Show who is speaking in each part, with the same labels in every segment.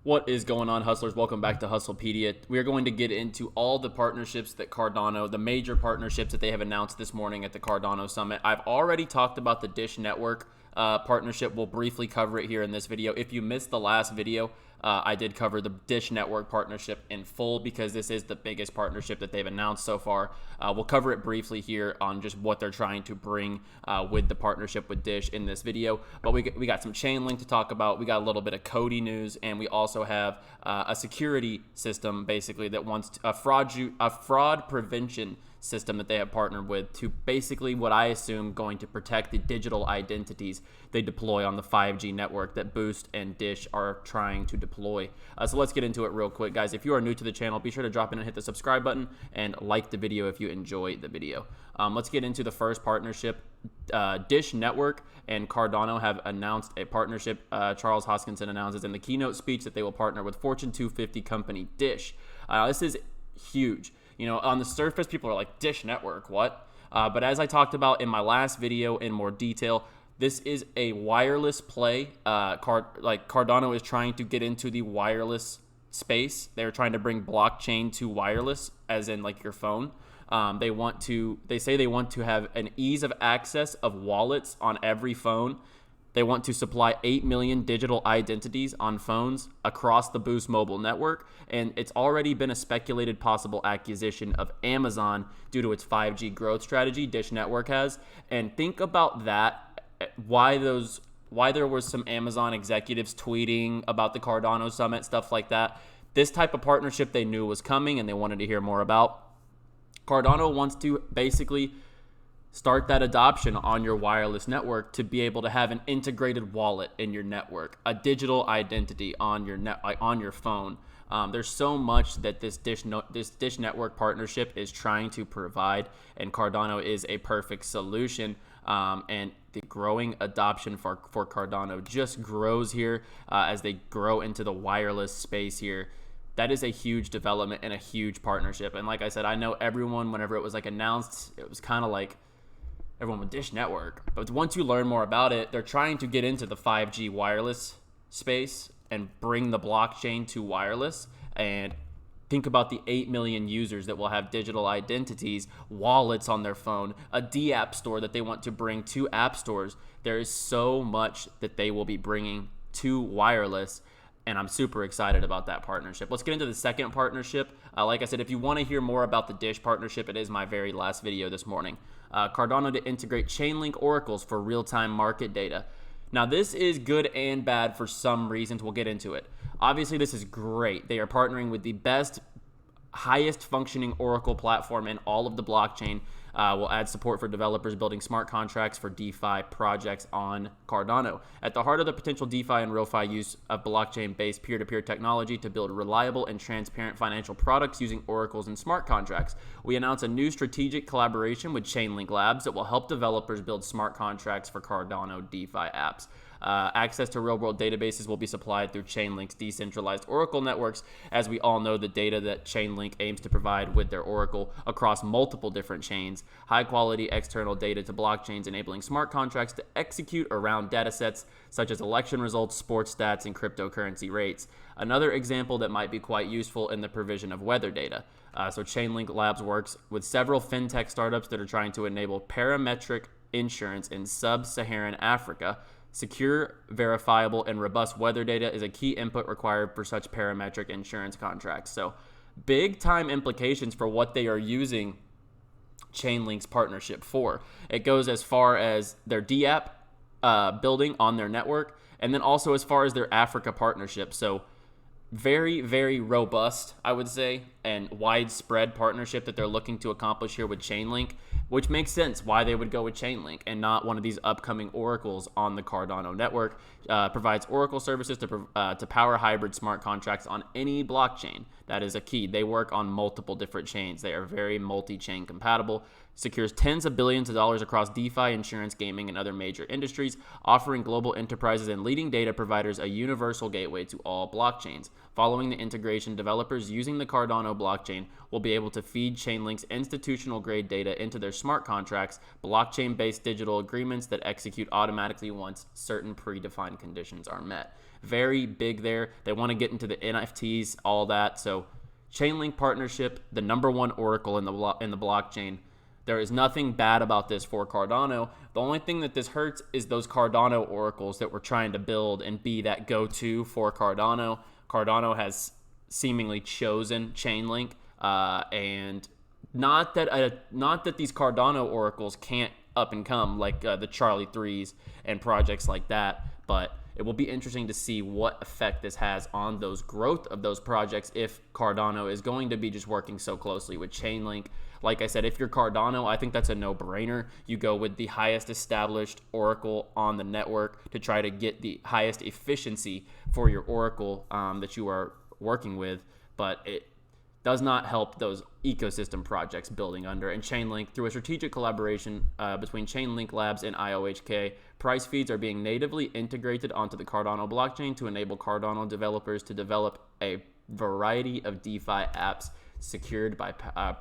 Speaker 1: What is going on, hustlers? Welcome back to Hustlepedia. We are going to get into all the partnerships that Cardano, the major partnerships that they have announced this morning at the Cardano Summit. I've already talked about the Dish Network partnership. We'll briefly cover it here in this video. If you missed the last video, I did cover the Dish Network partnership in full because this is the biggest partnership that they've announced so far. We'll cover it briefly here on just what they're trying to bring with the partnership with Dish in this video. But we got some ChainLink to talk about. We got a little bit of COTI news, and we also have a security system basically that wants a fraud prevention system that they have partnered with to basically what I assume going to protect the digital identities they deploy on the 5G network that Boost and Dish are trying to deploy. So let's get into it real quick, guys. If you are new to the channel, be sure to drop in and hit the subscribe button and like the video if you enjoy the video. Let's get into the first partnership. Dish Network and Cardano have announced a partnership. Charles Hoskinson announces in the keynote speech that they will partner with Fortune 250 company Dish. This is huge. You know, on the surface, people are like, Dish Network, what? But as I talked about in my last video in more detail, this is a wireless play. Cardano is trying to get into the wireless space. They're trying to bring blockchain to wireless, as in like your phone. They say they want to have an ease of access of wallets on every phone. They want to supply 8 million digital identities on phones across the Boost mobile network, and it's already been a speculated possible acquisition of Amazon due to its 5G growth strategy Dish Network has. And think about that, why there was some Amazon executives tweeting about the Cardano Summit, stuff like that. This type of partnership they knew was coming and they wanted to hear more about. Cardano wants to basically start that adoption on your wireless network to be able to have an integrated wallet in your network, a digital identity on your phone. There's so much that this Dish Network partnership is trying to provide, and Cardano is a perfect solution. And the growing adoption for Cardano just grows here as they grow into the wireless space here. That is a huge development and a huge partnership. And like I said, I know everyone, whenever it was like announced, it was kind of like everyone with Dish Network. But once you learn more about it, they're trying to get into the 5G wireless space and bring the blockchain to wireless. And think about the 8 million users that will have digital identities, wallets on their phone, a D-App store that they want to bring to app stores. There is so much that they will be bringing to wireless, and I'm super excited about that partnership. Let's get into the second partnership. Like I said, if you want to hear more about the Dish partnership, it is my very last video this morning. Cardano to integrate ChainLink oracles for real-time market data. Now, this is good and bad for some reasons. We'll get into it. Obviously, this is great. They are partnering with the best, highest functioning oracle platform in all of the blockchain. Will add support for developers building smart contracts for DeFi projects on Cardano. At the heart of the potential DeFi and RealFi use of blockchain-based peer-to-peer technology to build reliable and transparent financial products using oracles and smart contracts. We announced a new strategic collaboration with ChainLink Labs that will help developers build smart contracts for Cardano DeFi apps. Access to real-world databases will be supplied through ChainLink's decentralized Oracle networks. As we all know, the data that ChainLink aims to provide with their Oracle across multiple different chains. High-quality external data to blockchains, enabling smart contracts to execute around datasets such as election results, sports stats, and cryptocurrency rates. Another example that might be quite useful in the provision of weather data. So ChainLink Labs works with several fintech startups that are trying to enable parametric insurance in sub-Saharan Africa. Secure, verifiable, and robust weather data is a key input required for such parametric insurance contracts. So big time implications for what they are using ChainLink's partnership for. It goes as far as their D-App building on their network, and then also as far as their Africa partnership. So very, very robust, I would say, and widespread partnership that they're looking to accomplish here with ChainLink, which makes sense why they would go with ChainLink and not one of these upcoming oracles on the Cardano network. Provides Oracle services to power hybrid smart contracts on any blockchain. That is a key. They work on multiple different chains. They are very multi-chain compatible. secures tens of billions of dollars across DeFi, insurance, gaming, and other major industries, offering global enterprises and leading data providers a universal gateway to all blockchains. Following the integration, developers using the Cardano blockchain will be able to feed ChainLink's institutional-grade data into their smart contracts, blockchain-based digital agreements that execute automatically once certain predefined conditions are met. Very big there. They want to get into the NFTs, all that. So ChainLink partnership, the number one oracle in the blockchain. There is nothing bad about this for Cardano. The only thing that this hurts is those Cardano oracles that we're trying to build and be that go-to for Cardano. Cardano has seemingly chosen ChainLink, and not that these Cardano oracles can't up and come like the Charlie 3s and projects like that, but it will be interesting to see what effect this has on those growth of those projects if Cardano is going to be just working so closely with ChainLink. Like I said, if you're Cardano, I think that's a no-brainer. You go with the highest established oracle on the network to try to get the highest efficiency for your oracle that you are working with, but it does not help those ecosystem projects building under. And ChainLink, through a strategic collaboration between ChainLink Labs and IOHK, price feeds are being natively integrated onto the Cardano blockchain to enable Cardano developers to develop a variety of DeFi apps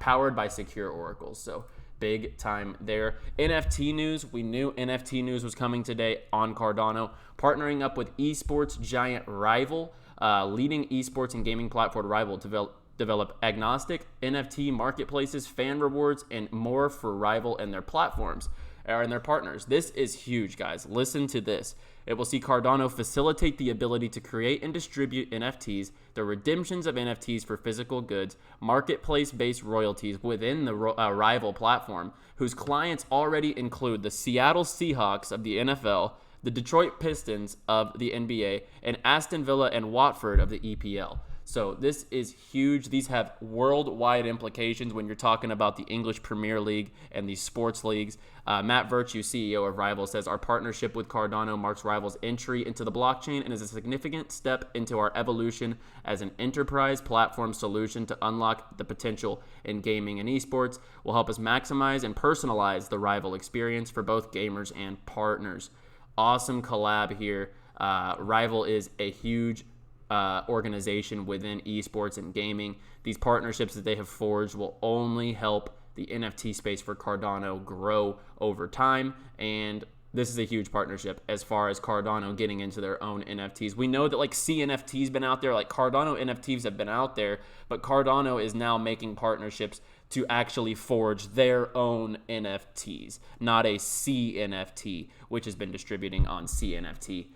Speaker 1: powered by secure oracles. So big time there. NFT news. We knew NFT news was coming today on Cardano. Partnering up with esports giant Rival, leading esports and gaming platform Rival, develop agnostic NFT marketplaces, fan rewards, and more for Rival and their platforms and their partners. This is huge, guys. Listen to this. It will see Cardano facilitate the ability to create and distribute NFTs, the redemptions of NFTs for physical goods, marketplace-based royalties within the Rival platform, whose clients already include the Seattle Seahawks of the NFL, the Detroit Pistons of the NBA, and Aston Villa and Watford of the EPL. So this is huge. These have worldwide implications when you're talking about the English Premier League and these sports leagues. Matt Virtue, CEO of Rival, says our partnership with Cardano marks Rival's entry into the blockchain and is a significant step into our evolution as an enterprise platform solution to unlock the potential in gaming and esports. Will help us maximize and personalize the Rival experience for both gamers and partners. Awesome collab here. Rival is a huge organization within esports and gaming. These partnerships that they have forged will only help the NFT space for Cardano grow over time, and this is a huge partnership as far as Cardano getting into their own NFTs. We know that like CNFT's been out there, like Cardano NFTs have been out there, but Cardano is now making partnerships to actually forge their own NFTs, not a CNFT, which has been distributing on CNFT,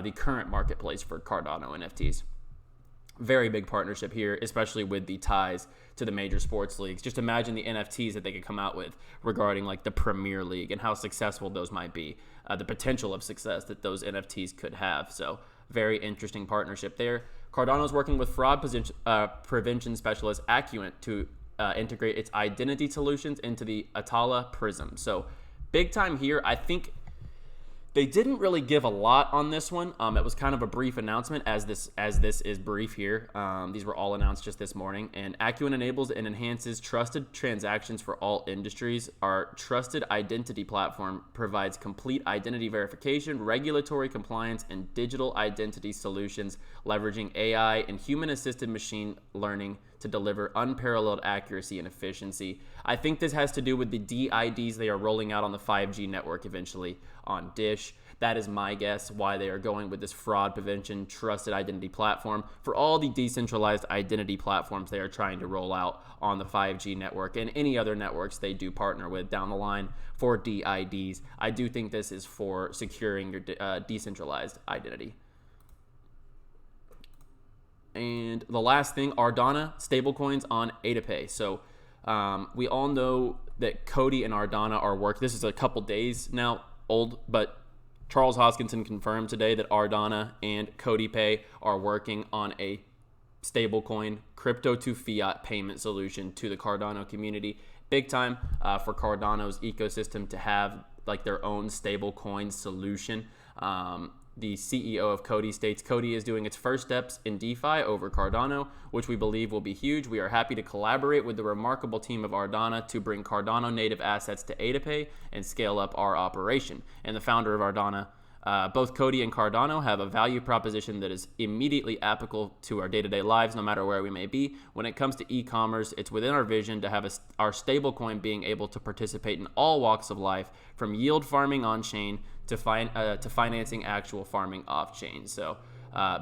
Speaker 1: the current marketplace for Cardano NFTs. Very big partnership here, especially with the ties to the major sports leagues. Just imagine the NFTs that they could come out with regarding like the Premier League and how successful those might be, the potential of success that those NFTs could have. So very interesting partnership there. Cardano is working with fraud prevention specialist Acuant to integrate its identity solutions into the Atala Prism. So big time here. I think they didn't really give a lot on this one. It was kind of a brief announcement, as this is brief here. These were all announced just this morning. And Acuant enables and enhances trusted transactions for all industries. Our trusted identity platform provides complete identity verification, regulatory compliance, and digital identity solutions, leveraging AI and human-assisted machine learning to deliver unparalleled accuracy and efficiency. I think this has to do with the DIDs they are rolling out on the 5G network eventually on Dish. That is my guess why they are going with this fraud prevention trusted identity platform for all the decentralized identity platforms they are trying to roll out on the 5G network and any other networks they do partner with down the line for DIDs. I do think this is for securing your decentralized identity. And the last thing, Ardana stablecoins on AdaPay. So we all know that COTI and Ardana are working. This is a couple days now old, but Charles Hoskinson confirmed today that Ardana and COTI Pay are working on a stablecoin crypto to fiat payment solution to the Cardano community. Big time for Cardano's ecosystem to have like their own stablecoin solution. the CEO of COTI, states COTI is doing its first steps in DeFi over Cardano, which we believe will be huge. We are happy to collaborate with the remarkable team of Ardana to bring Cardano native assets to AdaPay and scale up our operation. And the founder of Ardana, both COTI and Cardano have a value proposition that is immediately applicable to our day-to-day lives, no matter where we may be. When it comes to e-commerce, it's within our vision to have our stablecoin being able to participate in all walks of life, from yield farming on-chain to financing actual farming off-chain. So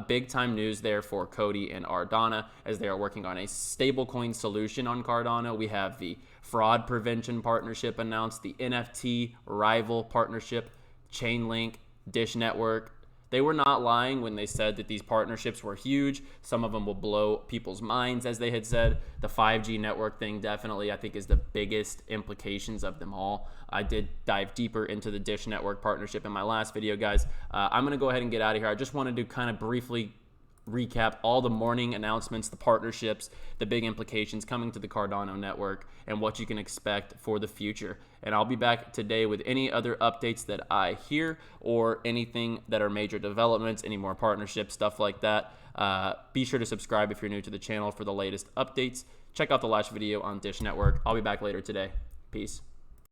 Speaker 1: big time news there for COTI and Ardana as they are working on a stablecoin solution on Cardano. We have the fraud prevention partnership announced, the NFT rival partnership, ChainLink, Dish Network. They were not lying when they said that these partnerships were huge. Some of them will blow people's minds, as they had said. The 5G network thing definitely, I think, is the biggest implications of them all. I did dive deeper into the Dish Network partnership in my last video, guys. I'm going to go ahead and get out of here. I just wanted to kind of briefly recap all the morning announcements, the partnerships, the big implications coming to the Cardano network, and what you can expect for the future. And I'll be back today with any other updates that I hear or anything that are major developments, any more partnerships, stuff like that. Be sure to subscribe if you're new to the channel for the latest updates. Check out the last video on Dish Network. I'll be back later today. Peace.